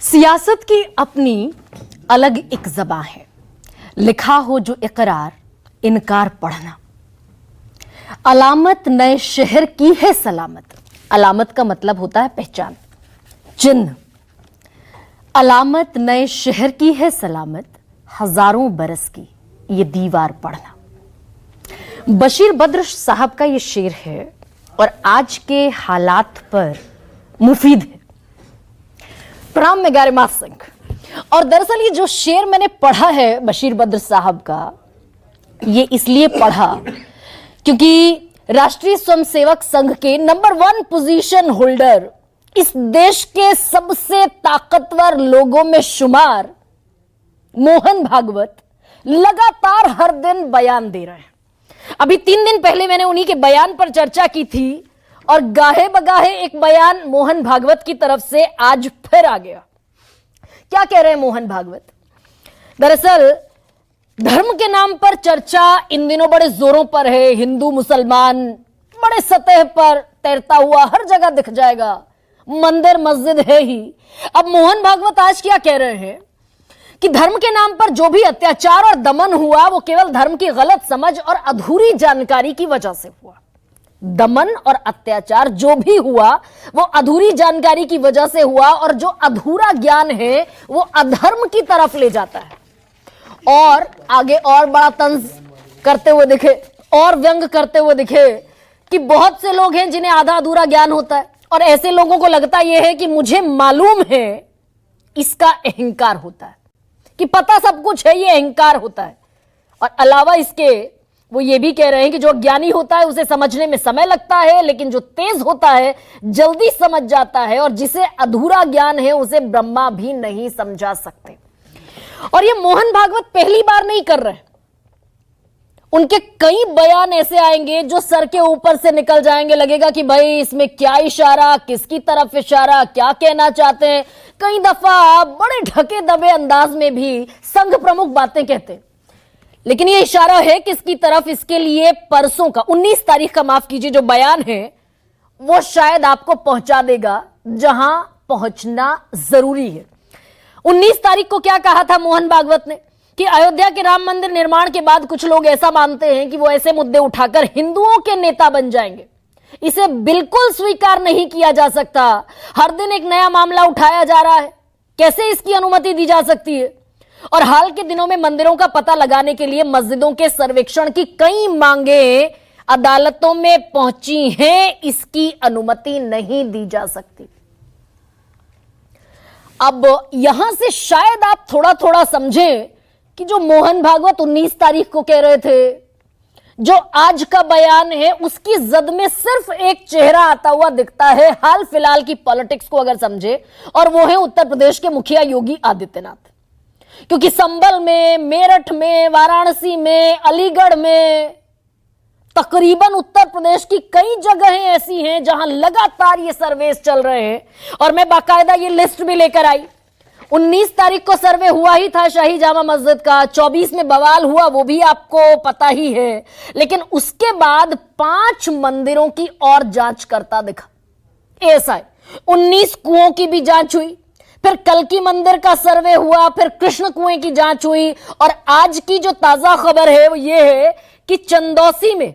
सियासत की अपनी अलग एक ज़बां है, लिखा हो जो इकरार इनकार पढ़ना। अलामत नए शहर की है सलामत। अलामत का मतलब होता है पहचान, चिन्ह। अलामत नए शहर की है सलामत, हजारों बरस की ये दीवार पढ़ना। बशीर बद्र साहब का ये शेर है और आज के हालात पर मुफीद है। प्रणाम, मैं गारिमा सिंह। और दरअसल ये जो शेर मैंने पढ़ा है बशीर बद्र साहब का, ये इसलिए पढ़ा क्योंकि राष्ट्रीय स्वयंसेवक संघ के नंबर 1 पोजीशन होल्डर, इस देश के सबसे ताकतवर लोगों में शुमार मोहन भागवत लगातार हर दिन बयान दे रहे हैं। अभी 3 दिन पहले मैंने उन्हीं के बयान पर चर्चा की थी और गाहे बगाहे एक बयान मोहन भागवत की तरफ से आज फिर आ गया। क्या कह रहे हैं मोहन भागवत? दरअसल धर्म के नाम पर चर्चा इन दिनों बड़े जोरों पर है। हिंदू मुसलमान बड़े सतह पर तैरता हुआ हर जगह दिख जाएगा, मंदिर मस्जिद है ही। अब मोहन भागवत आज क्या कह रहे हैं कि धर्म के नाम पर जो भी अत्याचार और दमन हुआ वो केवल धर्म की गलत समझ और अधूरी जानकारी की वजह से हुआ। दमन और अत्याचार जो भी हुआ वो अधूरी जानकारी की वजह से हुआ, और जो अधूरा ज्ञान है वो अधर्म की तरफ ले जाता है। और आगे और बड़ा तंज करते हुए दिखे और व्यंग करते हुए दिखे कि बहुत से लोग हैं जिन्हें आधा अधूरा ज्ञान होता है और ऐसे लोगों को लगता यह है कि मुझे मालूम है। इसका अहंकार होता है कि पता सब कुछ है, ये अहंकार होता है। और अलावा इसके वो ये भी कह रहे हैं कि जो ज्ञानी होता है उसे समझने में समय लगता है, लेकिन जो तेज होता है जल्दी समझ जाता है, और जिसे अधूरा ज्ञान है उसे ब्रह्मा भी नहीं समझा सकते। और ये मोहन भागवत पहली बार नहीं कर रहे। उनके कई बयान ऐसे आएंगे जो सर के ऊपर से निकल जाएंगे, लगेगा कि भाई इसमें क्या इशारा, किसकी तरफ इशारा, क्या कहना चाहते हैं। कई दफा बड़े ढके दबे अंदाज में भी संघ प्रमुख बातें कहते हैं, लेकिन ये इशारा है किसकी तरफ, इसके लिए परसों का 19 तारीख का, माफ कीजिए, जो बयान है वो शायद आपको पहुंचा देगा जहां पहुंचना जरूरी है। 19 तारीख को क्या कहा था मोहन भागवत ने कि अयोध्या के राम मंदिर निर्माण के बाद कुछ लोग ऐसा मानते हैं कि वो ऐसे मुद्दे उठाकर हिंदुओं के नेता बन जाएंगे। इसे बिल्कुल स्वीकार नहीं किया जा सकता। हर दिन एक नया मामला उठाया जा रहा है, कैसे इसकी अनुमति दी जा सकती है? और हाल के दिनों में मंदिरों का पता लगाने के लिए मस्जिदों के सर्वेक्षण की कई मांगे अदालतों में पहुंची हैं, इसकी अनुमति नहीं दी जा सकती। अब यहां से शायद आप थोड़ा थोड़ा समझें कि जो मोहन भागवत 19 तारीख को कह रहे थे, जो आज का बयान है, उसकी जद में सिर्फ एक चेहरा आता हुआ दिखता है हाल फिलहाल की पॉलिटिक्स को अगर समझे, और वो है उत्तर प्रदेश के मुखिया योगी आदित्यनाथ। क्योंकि संभल में, मेरठ में, वाराणसी में, अलीगढ़ में, तकरीबन उत्तर प्रदेश की कई जगहें ऐसी हैं जहां लगातार ये सर्वेस चल रहे हैं। और मैं बाकायदा ये लिस्ट भी लेकर आई। 19 तारीख को सर्वे हुआ ही था शाही जामा मस्जिद का, 24 में बवाल हुआ, वो भी आपको पता ही है। लेकिन उसके बाद 5 मंदिरों की और जांच करता दिखा एएसआई। 19 कुओं की भी जांच हुई, फिर कल्की मंदिर का सर्वे हुआ, फिर कृष्ण कुएं की जांच हुई, और आज की जो ताजा खबर है वो ये है कि चंदौसी में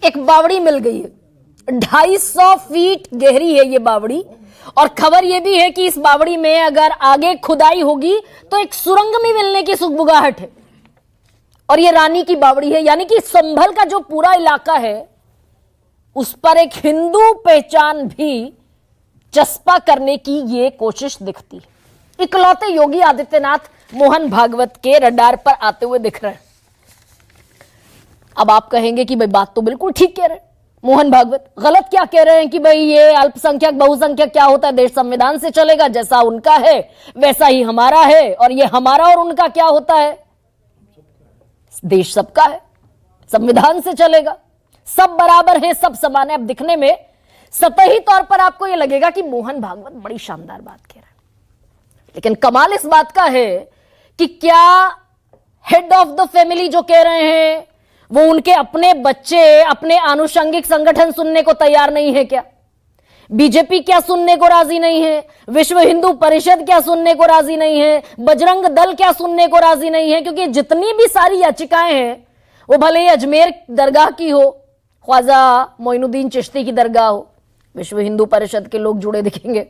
एक बावड़ी मिल गई है। 250 फीट गहरी है ये बावड़ी, और खबर यह भी है कि इस बावड़ी में अगर आगे खुदाई होगी तो एक सुरंग में मिलने की सुगबुगाहट है। और ये रानी की बावड़ी है, यानी कि संभल का जो पूरा इलाका है उस पर एक हिंदू पहचान भी चस्पा करने की ये कोशिश दिखती है। इकलौते योगी आदित्यनाथ मोहन भागवत के रडार पर आते हुए दिख रहे हैं। अब आप कहेंगे कि भाई बात तो बिल्कुल ठीक कह रहे हैं मोहन भागवत, गलत क्या कह रहे हैं कि भाई ये अल्पसंख्यक बहुसंख्यक क्या होता है, देश संविधान से चलेगा, जैसा उनका है वैसा ही हमारा है, और ये हमारा और उनका क्या होता है, देश सबका है, संविधान से चलेगा, सब बराबर हैं, सब समान है। अब दिखने में सतही तौर पर आपको यह लगेगा कि मोहन भागवत बड़ी शानदार बात कह रहे हैं, लेकिन कमाल इस बात का है कि क्या हेड ऑफ द फैमिली जो कह रहे हैं वो उनके अपने बच्चे, अपने आनुषंगिक संगठन सुनने को तैयार नहीं है क्या? बीजेपी क्या सुनने को राजी नहीं है, विश्व हिंदू परिषद क्या सुनने को राजी नहीं है, बजरंग दल क्या सुनने को राजी नहीं है, क्योंकि जितनी भी सारी याचिकाएं हैं वो भले ही अजमेर दरगाह की हो, ख्वाजा मोइनुद्दीन चिश्ती की दरगाह हो, विश्व हिंदू परिषद के लोग जुड़े दिखेंगे,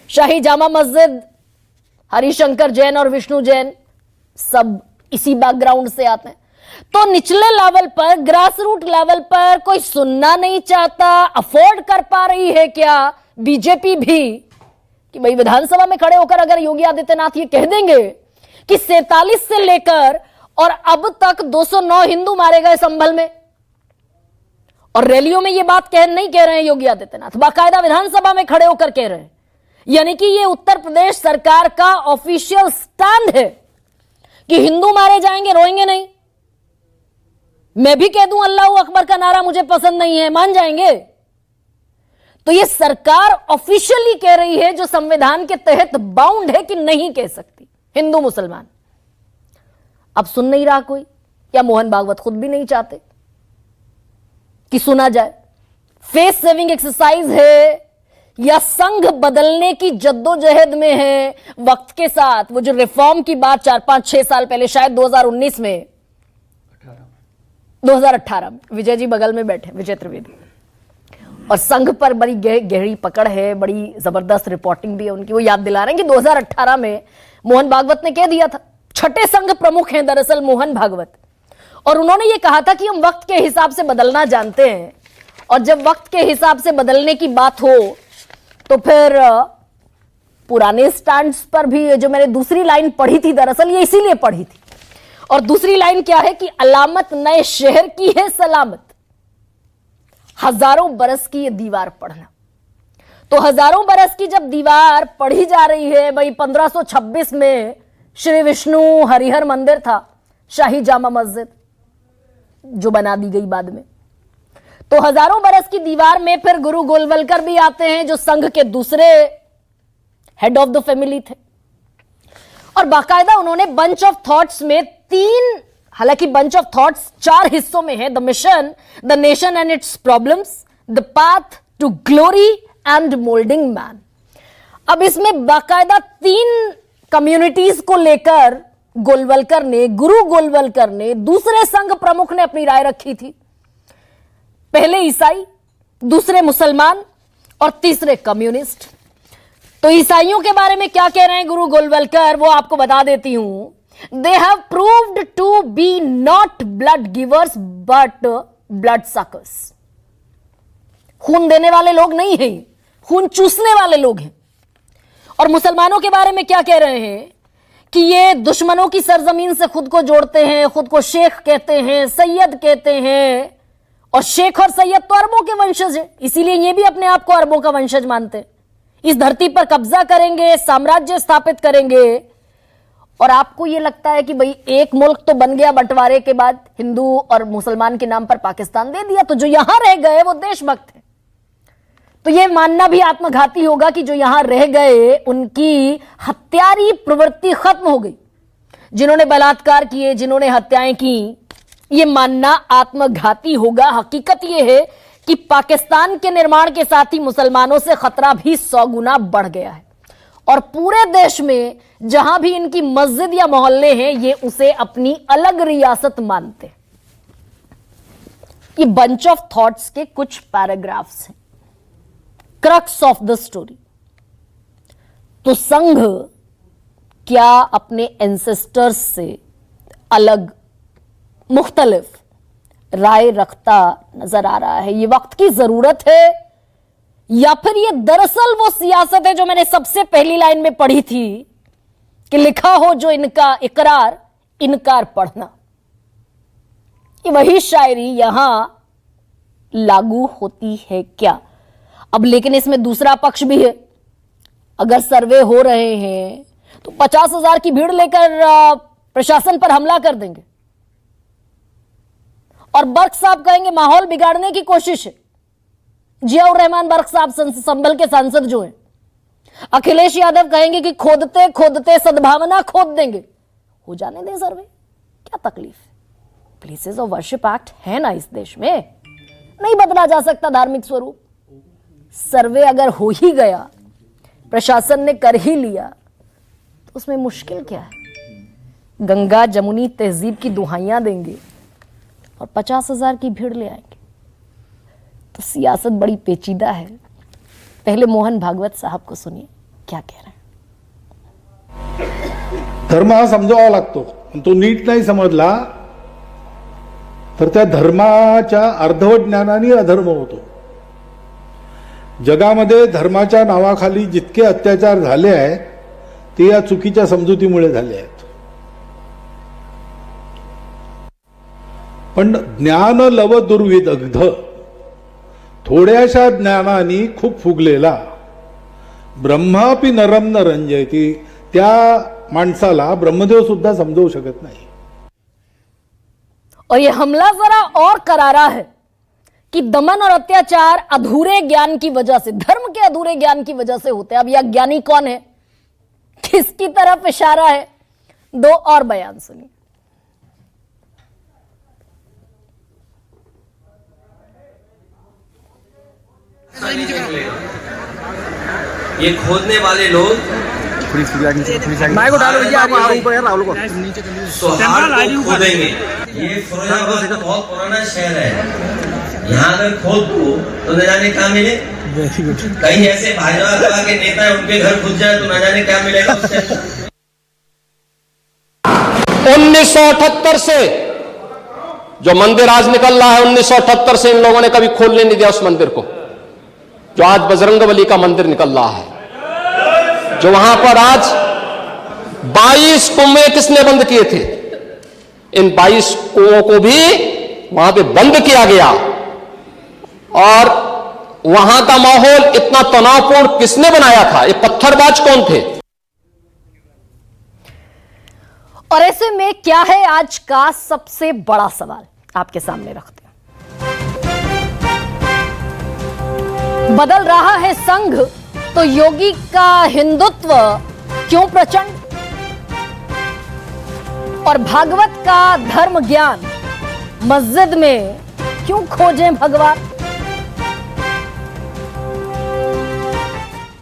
शाही जामा मस्जिद, हरिशंकर जैन और विष्णु जैन सब इसी बैकग्राउंड से आते हैं। तो निचले लेवल पर, ग्रास रूट लेवल पर कोई सुनना नहीं चाहता, अफोर्ड कर पा रही है क्या बीजेपी भी कि भाई विधानसभा में खड़े होकर अगर योगी आदित्यनाथ ये कह देंगे कि 47 से लेकर और अब तक 209 हिंदू मारे गए संभल में, और रैलियों में ये बात नहीं कह रहे हैं योगी आदित्यनाथ, बाकायदा विधानसभा में खड़े होकर कह रहे हैं, यानी कि ये उत्तर प्रदेश सरकार का ऑफिशियल स्टैंड है कि हिंदू मारे जाएंगे, रोएंगे नहीं। मैं भी कह दूं अल्लाह अकबर का नारा मुझे पसंद नहीं है, मान जाएंगे? तो ये सरकार ऑफिशियली कह रही है, जो संविधान के तहत बाउंड है कि नहीं कह सकती हिंदू मुसलमान। अब सुन नहीं रहा कोई, या मोहन भागवत खुद भी नहीं चाहते कि सुना जाए। फेस सेविंग एक्सरसाइज है या संघ बदलने की जद्दोजहद में है वक्त के साथ। वो जो रिफॉर्म की बात 4-5-6 साल पहले, शायद 2019 में, 2018 में, विजय जी बगल में बैठे, विजय त्रिवेदी, और संघ पर बड़ी गहरी पकड़ है, बड़ी जबरदस्त रिपोर्टिंग भी है उनकी। वो याद दिला रहे हैं कि 2018 में मोहन भागवत ने कह दिया था, छठे संघ प्रमुख हैं दरअसल मोहन भागवत, और उन्होंने ये कहा था कि हम वक्त के हिसाब से बदलना जानते हैं, और जब वक्त के हिसाब से बदलने की बात हो तो फिर पुराने स्टैंड्स पर भी। जो मैंने दूसरी लाइन पढ़ी थी, दरअसल ये इसीलिए पढ़ी थी, और दूसरी लाइन क्या है कि अलामत नए शहर की है सलामत, हजारों बरस की ये दीवार पढ़ना। तो हजारों बरस की जब दीवार पढ़ी जा रही है, भाई 1526 में श्री विष्णु हरिहर मंदिर था, शाही जामा मस्जिद जो बना दी गई बाद में, तो हजारों बरस की दीवार में फिर गुरु गोलवलकर भी आते हैं, जो संघ के दूसरे हेड ऑफ द फैमिली थे, और बाकायदा उन्होंने बंच ऑफ थॉट्स में 3, हालांकि बंच ऑफ थॉट्स 4 हिस्सों में है, the mission, the nation and its problems, the path to glory and moulding man. अब इसमें बाकायदा 3 कम्युनिटीज को लेकर गोलवलकर ने, गुरु गोलवलकर ने, दूसरे संघ प्रमुख ने अपनी राय रखी थी। पहले ईसाई, दूसरे मुसलमान और तीसरे कम्युनिस्ट। तो ईसाइयों के बारे में क्या कह रहे हैं गुरु गोलवलकर, वो आपको बता देती हूं। They have proved to be not blood givers but blood suckers. खून देने वाले लोग नहीं हैं, खून चूसने वाले लोग हैं। और मुसलमानों के बारे में क्या कह रहे हैं कि ये दुश्मनों की सरजमीन से खुद को जोड़ते हैं, खुद को शेख कहते हैं, सैयद कहते हैं, और शेख और सैयद तो अरबों के वंशज है, इसीलिए ये भी अपने आप को अरबों का वंशज मानते हैं। इस धरती पर कब्जा करेंगे, साम्राज्य स्थापित करेंगे। और आपको ये लगता है कि भाई एक मुल्क तो बन गया बंटवारे के बाद, हिंदू और मुसलमान के नाम पर पाकिस्तान दे दिया, तो जो यहां रह गए वो देशभक्त है। तो ये मानना भी आत्मघाती होगा कि जो यहां रह गए उनकी हत्यारी प्रवृत्ति खत्म हो गई। जिन्होंने बलात्कार किए, जिन्होंने हत्याएं की, ये मानना आत्मघाती होगा। हकीकत ये है कि पाकिस्तान के निर्माण के साथ ही मुसलमानों से खतरा भी 100 गुना बढ़ गया है, और पूरे देश में जहां भी इनकी मस्जिद या मोहल्ले हैं, ये उसे अपनी अलग रियासत मानते हैं। ये बंच ऑफ थॉट्स के कुछ पैराग्राफ्स हैं, क्रक्स ऑफ द स्टोरी। तो संघ क्या अपने एंसेस्टर्स से अलग, मुख्तलिफ राय रखता नजर आ रहा है? ये वक्त की जरूरत है, या फिर ये दरअसल वो सियासत है जो मैंने सबसे पहली लाइन में पढ़ी थी कि लिखा हो जो इनका इकरार, इनकार पढ़ना। ये वही शायरी यहां लागू होती है क्या? अब लेकिन इसमें दूसरा पक्ष भी है। अगर सर्वे हो रहे हैं तो 50,000 की भीड़ लेकर प्रशासन पर हमला कर देंगे, और बर्क साहब कहेंगे माहौल बिगाड़ने की कोशिश है। जियाउर रहमान बर्क साहब संभल के सांसद जो हैं, अखिलेश यादव कहेंगे कि खोदते खोदते सद्भावना खोद देंगे। हो जाने दें सर्वे, क्या तकलीफ है? प्लेसेस ऑफ वर्शिप एक्ट है ना इस देश में, नहीं बदला जा सकता धार्मिक स्वरूप। सर्वे अगर हो ही गया, प्रशासन ने कर ही लिया, तो उसमें मुश्किल क्या है? गंगा जमुनी तहजीब की दुहाइयां देंगे और 50,000 की भीड़ ले आएंगे। तो सियासत बड़ी पेचीदा है। पहले मोहन भागवत साहब को सुनिए क्या कह रहे हैं। धर्म हा समजावा लागतो, तो नीट नाही समजला तर त्या धर्माच्या अर्धवट ज्ञानाने अधर्म होतो. जगामध्ये धर्माच्या नावाखाली जितके अत्याचार झाले आहेत ते या चुकीच्या समजुतीमुळे झाले आहेत. पण ज्ञान लव दुर्विदग्ध, थोड्याशा ज्ञानाने खूप फुगलेला, ब्रह्मापि नरम न रंजयती, त्या माणसाला ब्रह्मदेव सुद्धा समजवू शकत नाही. और ये हमला जरा और करारा है कि दमन और अत्याचार अधूरे ज्ञान की वजह से, धर्म के अधूरे ज्ञान की वजह से होते हैं. अब यह ज्ञानी कौन है, किसकी तरफ इशारा है? दो और बयान सुनिए. ये खोदने वाले लोग को डालो भैया, राहुल को सोहार को खोदेंगे. ये फिरोजाबाद तो बहुत पुराना शहर है. यहाँ अगर खोद दो तो न जाने क्या मिले. कहीं ऐसे भाजपा के नेता है उनके घर घुस जाए तो न जाने क्या मिलेगा उससे. 1978 से जो मंदिर आज निकल रहा है, 1978 से इन लोगों ने कभी खोलने नहीं दिया उस मंदिर को. जो आज बजरंगबली का मंदिर निकल रहा है, जो वहां पर आज 22 कुएं किसने बंद किए थे, इन 22 कुओं को भी वहां पे बंद किया गया. और वहां का माहौल इतना तनावपूर्ण किसने बनाया था? ये पत्थरबाज कौन थे? और ऐसे में क्या है आज का सबसे बड़ा सवाल आपके सामने रखते हैं. बदल रहा है संघ तो योगी का हिंदुत्व क्यों प्रचंड, और भागवत का धर्म ज्ञान मस्जिद में क्यों खोजें भगवान.